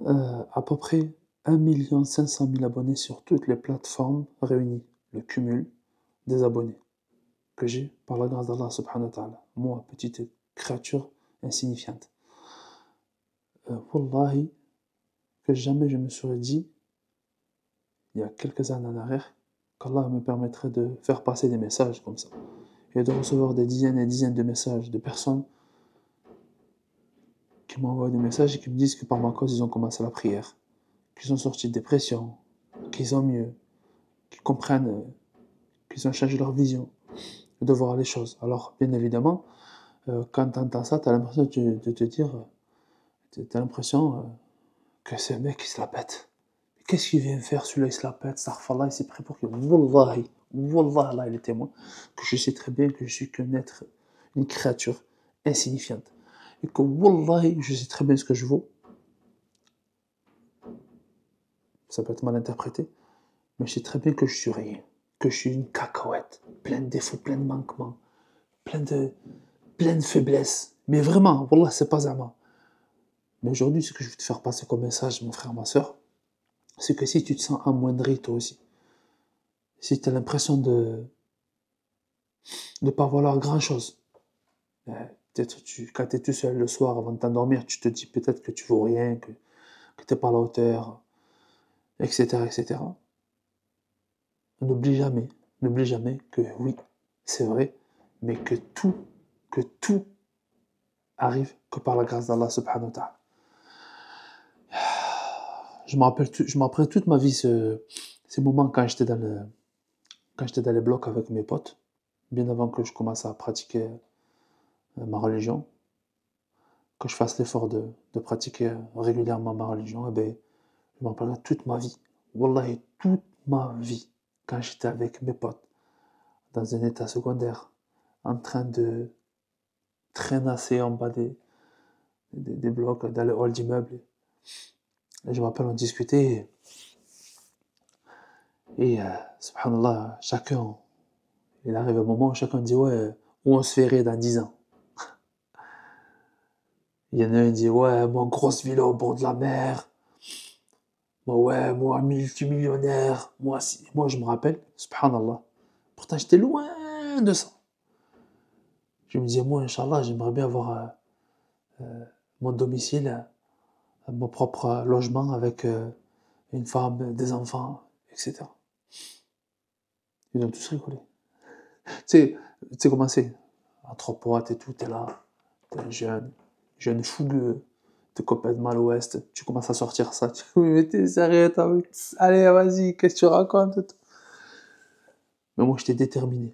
À peu près 1 500 000 abonnés sur toutes les plateformes réunies, le cumul des abonnés que j'ai par la grâce d'Allah subhanahu wa ta'ala. Moi, petite créature insignifiante. Wallahi, que jamais je me serais dit, il y a quelques années en arrière, qu'Allah me permettrait de faire passer des messages comme ça. Et de recevoir des dizaines et dizaines de messages de personnes qui m'envoient des messages et qui me disent que par ma cause, ils ont commencé la prière, qu'ils sont sortis de dépression, qu'ils ont mieux, qu'ils comprennent, qu'ils ont changé leur vision de voir les choses. Alors, bien évidemment, quand tu entends ça, tu as l'impression de te dire, tu as l'impression que c'est un mec qui se la pète. Qu'est-ce qu'il vient faire celui-là, il se la pète, Astaghfirullah, il s'est pris pour que, Wallahi, Wallah, Allah, il est témoin, que je sais très bien que je suis qu'un être, une créature insignifiante. Et que, Wallahi, je sais très bien ce que je vaux. Ça peut être mal interprété, mais je sais très bien que je suis rien, que je suis une cacahuète, plein de défauts, plein de manquements, plein de faiblesses. Mais vraiment, Wallah, c'est pas à moi. Mais aujourd'hui, ce que je veux te faire passer comme message, mon frère, ma soeur, c'est que si tu te sens amoindri toi aussi, si tu as l'impression de ne pas valoir grand-chose, peut-être quand tu es tout seul le soir avant de t'endormir, tu te dis peut-être que tu vaux rien, que tu n'es pas à la hauteur, etc., etc. N'oublie jamais que oui, c'est vrai, mais que tout arrive que par la grâce d'Allah subhanahu wa ta'ala. Je me rappelle toute ma vie ces moments quand j'étais dans les blocs avec mes potes, bien avant que je commence à pratiquer ma religion, que je fasse l'effort de pratiquer régulièrement ma religion, et ben, je me rappellerai toute ma vie. Wallahi, toute ma vie, quand j'étais avec mes potes, dans un état secondaire, en train de traînasser en bas des blocs, dans le hall d'immeuble. Et je me rappelle, on discutait, et subhanallah, chacun, il arrive un moment où chacun dit, ouais, où on se verrait dans 10 ans. Il y en a un qui dit, ouais, moi, grosse villa au bord de la mer. Moi, ouais, moi, multimillionnaire. Moi, je me rappelle, subhanallah. Pourtant, j'étais loin de ça. Je me disais, moi, Inch'Allah, j'aimerais bien avoir mon domicile, mon propre logement avec une femme, des enfants, etc. Ils ont tous rigolé. Tu sais comment c'est? Entre potes et tout, t'es là, t'es un jeune fougueux, t'es complètement à l'ouest, tu commences à sortir ça, tu dis, oui, mais t'es sérieux, allez, vas-y, qu'est-ce que tu racontes? Mais moi, j'étais déterminé.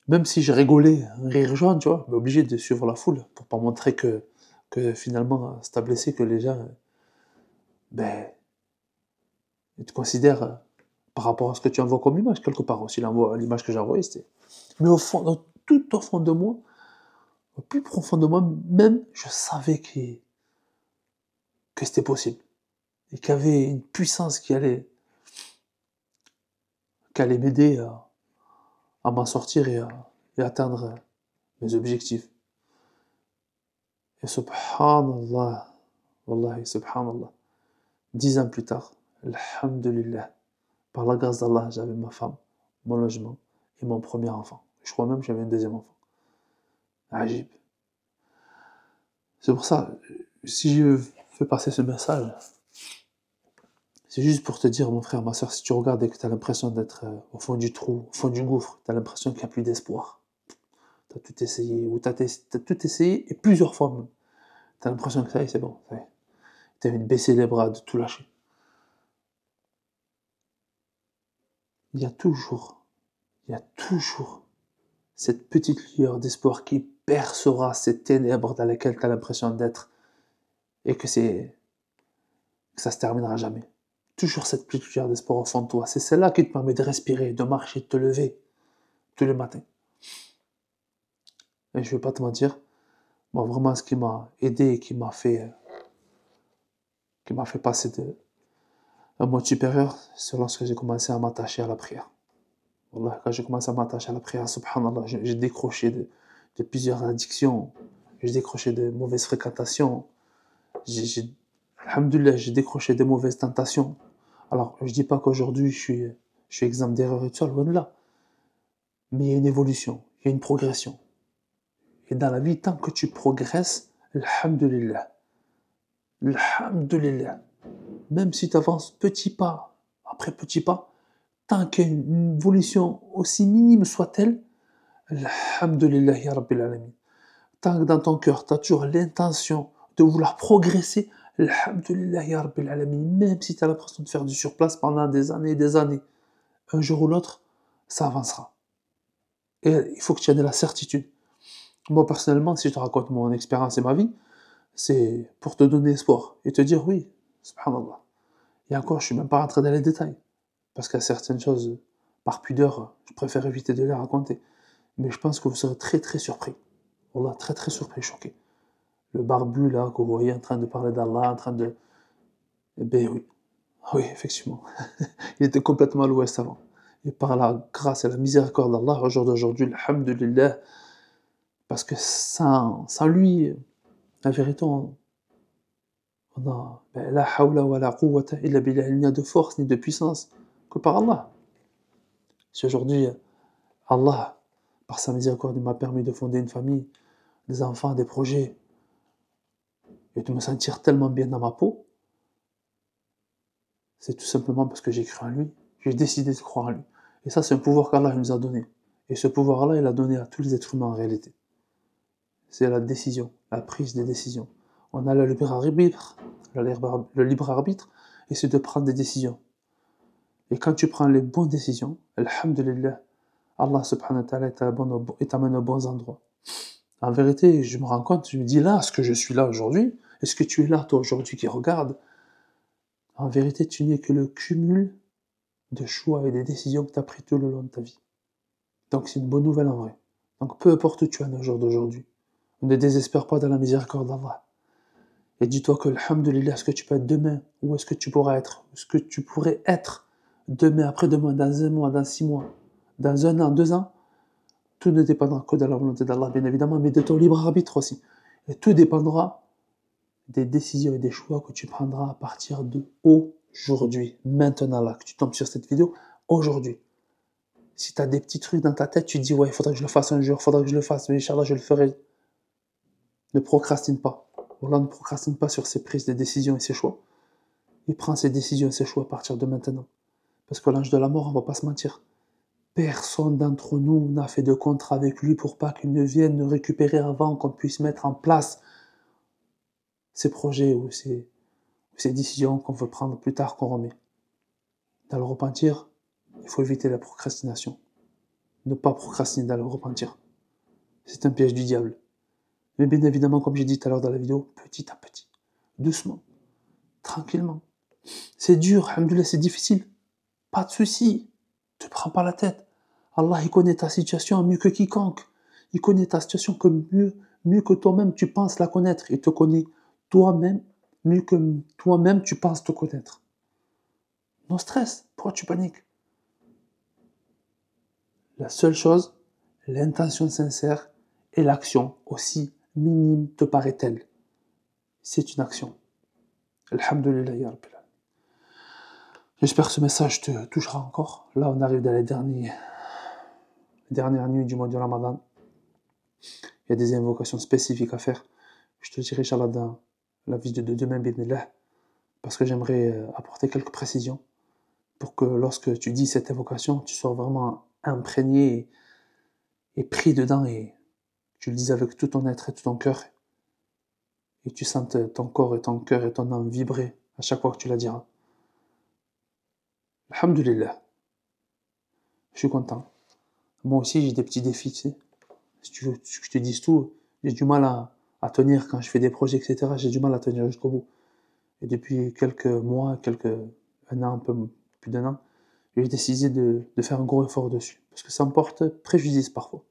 Même si je rigolais, un rire jaune, tu vois, mais obligé de suivre la foule pour pas montrer que finalement, c'est à blessé que les gens, ben, ils te considèrent par rapport à ce que tu envoies comme image, quelque part aussi, l'image que j'ai envoyée, c'était. Mais au fond, tout au fond de moi, au plus profond de moi, même, je savais que c'était possible. Et qu'il y avait une puissance qui allait m'aider à m'en sortir et atteindre mes objectifs. Et subhanallah, wallahi, subhanallah. 10 ans plus tard, alhamdulillah, par la grâce d'Allah, j'avais ma femme, mon logement et mon premier enfant. Je crois même que j'avais un deuxième enfant. Ajib. C'est pour ça, si je fais passer ce message, c'est juste pour te dire, mon frère, ma soeur, si tu regardes et que tu as l'impression d'être au fond du trou, au fond du gouffre, tu as l'impression qu'il n'y a plus d'espoir. Tu as tout essayé, ou tu as tout essayé, et plusieurs fois même. Tu as l'impression que ça y est, c'est bon. Tu as envie de baisser les bras, de tout lâcher. Il y a toujours, il y a toujours cette petite lueur d'espoir qui percera ces ténèbres dans lesquelles tu as l'impression d'être et que ça se terminera jamais. Toujours cette petite lueur d'espoir au fond de toi. C'est celle-là qui te permet de respirer, de marcher, de te lever tous les matins. Et je vais pas te mentir, moi vraiment ce qui m'a aidé et qui m'a fait passer un mode supérieur, c'est lorsque j'ai commencé à m'attacher à la prière. Wallah, quand j'ai commencé à m'attacher à la prière, subhanallah, j'ai décroché de plusieurs addictions, j'ai décroché de mauvaises fréquentations, j'ai Alhamdulillah, j'ai décroché des mauvaises tentations. Alors, je dis pas qu'aujourd'hui je suis exempt d'erreurs et tout ça, loin de là. Mais il y a une évolution, il y a une progression. Et dans la vie, tant que tu progresses, alhamdulillah, alhamdulillah. Même si tu avances petit pas après petit pas, tant qu'il y a une évolution aussi minime soit-elle, alhamdulillah ya rabbil alamin. Tant que dans ton cœur, tu as toujours l'intention de vouloir progresser, alhamdulillah ya rabbil alamin. Même si tu as l'impression de faire du surplace pendant des années et des années, un jour ou l'autre, ça avancera. Et il faut que tu aies de la certitude. Moi, personnellement, si je te raconte mon expérience et ma vie, c'est pour te donner espoir et te dire oui, subhanallah. Et encore, je suis même pas rentré dans les détails. Parce qu'il y a certaines choses, par pudeur, je préfère éviter de les raconter. Mais je pense que vous serez très très surpris. Wallah, très très surpris, choqué. Le barbu là, que vous voyez en train de parler d'Allah, en train de... Eh ben oui, oui, effectivement. Il était complètement à l'ouest avant. Et par la grâce et la miséricorde d'Allah, au jour d'aujourd'hui, alhamdulillah, parce que sans lui, la vérité, on a la hawla wa la quwwata illa billah, il n'y a de force ni de puissance que par Allah. Si aujourd'hui, Allah, par sa miséricorde, il m'a permis de fonder une famille, des enfants, des projets, et de me sentir tellement bien dans ma peau, c'est tout simplement parce que j'ai cru en lui, j'ai décidé de croire en lui. Et ça, c'est un pouvoir qu'Allah nous a donné. Et ce pouvoir-là, il a donné à tous les êtres humains en réalité. C'est la décision, la prise des décisions. On a le libre arbitre, le libre arbitre, et c'est de prendre des décisions. Et quand tu prends les bonnes décisions, alhamdulillah, Allah subhanahu wa ta'ala t'amène aux bons endroits. En vérité, je me rends compte, je me dis là, est-ce que je suis là aujourd'hui? Est-ce que tu es là, toi, aujourd'hui, qui regarde? En vérité, tu n'es que le cumul de choix et des décisions que tu as pris tout le long de ta vie. Donc c'est une bonne nouvelle en vrai. Donc peu importe où tu en es au jour d'aujourd'hui, ne désespère pas dans la miséricorde d'Allah. Et dis-toi que, alhamdulillah, ce que tu peux être demain, où est-ce que tu pourras être, ce que tu pourrais être demain, après-demain, dans un mois, dans 6 mois, dans 1 an, 2 ans, tout ne dépendra que de la volonté d'Allah, bien évidemment, mais de ton libre arbitre aussi. Et tout dépendra des décisions et des choix que tu prendras à partir de aujourd'hui, maintenant là, que tu tombes sur cette vidéo, aujourd'hui. Si tu as des petits trucs dans ta tête, tu te dis, ouais, il faudrait que je le fasse un jour, il faudrait que je le fasse, mais Inch'Allah, je le ferai. Ne procrastine pas. Allah ne procrastine pas sur ses prises de décisions et ses choix. Il prend ses décisions et ses choix à partir de maintenant. Parce qu'à l'âge de la mort, on va pas se mentir. Personne d'entre nous n'a fait de contrat avec lui pour pas qu'il ne vienne nous récupérer avant qu'on puisse mettre en place ces projets ou ces décisions qu'on veut prendre plus tard qu'on remet. Dans le repentir, il faut éviter la procrastination. Ne pas procrastiner dans le repentir. C'est un piège du diable. Mais bien évidemment, comme j'ai dit tout à l'heure dans la vidéo, petit à petit, doucement, tranquillement. C'est dur, alhamdoulilah, c'est difficile. Pas de souci, ne te prends pas la tête. Allah, il connaît ta situation mieux que quiconque. Il connaît ta situation mieux que toi-même tu penses la connaître. Il te connaît toi-même mieux que toi-même tu penses te connaître. Non stress, pourquoi tu paniques? La seule chose, l'intention sincère et l'action, aussi minime te paraît-elle. C'est une action. Alhamdulillah ya Rabbil. J'espère que ce message te touchera encore. Là, on arrive dans les dernières nuits du mois de Ramadan. Il y a des invocations spécifiques à faire. Je te dirai, Inch'Allah, dans la vidéo de demain, bi'idhnillah, parce que j'aimerais apporter quelques précisions pour que lorsque tu dis cette invocation, tu sois vraiment imprégné et pris dedans et tu le dises avec tout ton être et tout ton cœur et tu sentes ton corps et ton cœur et ton âme vibrer à chaque fois que tu la diras. Alhamdulillah. Je suis content. Moi aussi, j'ai des petits défis, tu sais. Si tu veux que je te dise tout, j'ai du mal à tenir quand je fais des projets, etc. J'ai du mal à tenir jusqu'au bout. Et depuis quelques mois, un an, un peu plus d'1 an, j'ai décidé de faire un gros effort dessus. Parce que ça me porte préjudice parfois.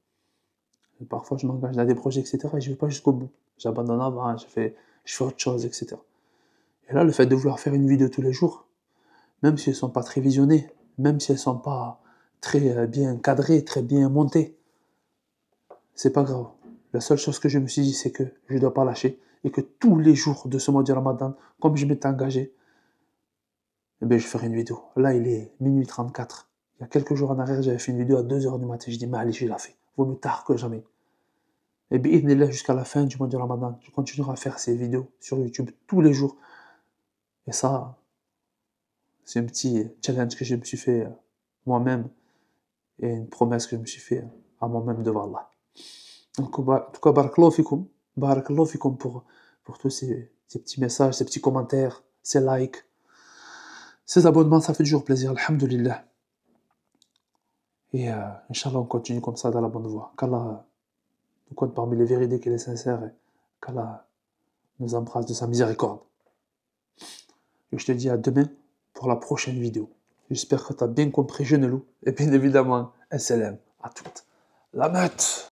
Et parfois, je m'engage dans des projets, etc. et je ne vais pas jusqu'au bout. J'abandonne avant, je fais autre chose, etc. Et là, le fait de vouloir faire une vidéo tous les jours, même si elles ne sont pas très visionnées, même si elles ne sont pas très bien cadrées, très bien montées, c'est pas grave. La seule chose que je me suis dit, c'est que je ne dois pas lâcher. et que tous les jours de ce mois de Ramadan, comme je m'étais engagé, eh bien, je ferai une vidéo. Là, il est minuit 34. Il y a quelques jours en arrière, j'avais fait une vidéo à 2h du matin. Je dis, mais allez, je l'ai fait. Vaut mieux tard que jamais. Et bien, il est là jusqu'à la fin du mois de Ramadan. Je continuerai à faire ces vidéos sur YouTube tous les jours. Et ça, c'est un petit challenge que je me suis fait moi-même et une promesse que je me suis fait à moi-même devant Allah. Donc, en tout cas, barakallahu fikum pour tous ces petits messages, ces petits commentaires, ces likes, ces abonnements, ça fait toujours plaisir, alhamdulillah. Et Inch'Allah, on continue comme ça dans la bonne voie. Qu'Allah nous compte parmi les véridiques et les sincères, et qu'Allah nous embrasse de sa miséricorde. Et je te dis à demain pour la prochaine vidéo. J'espère que tu as bien compris, jeune loup, et bien évidemment, salam à toutes. La meute!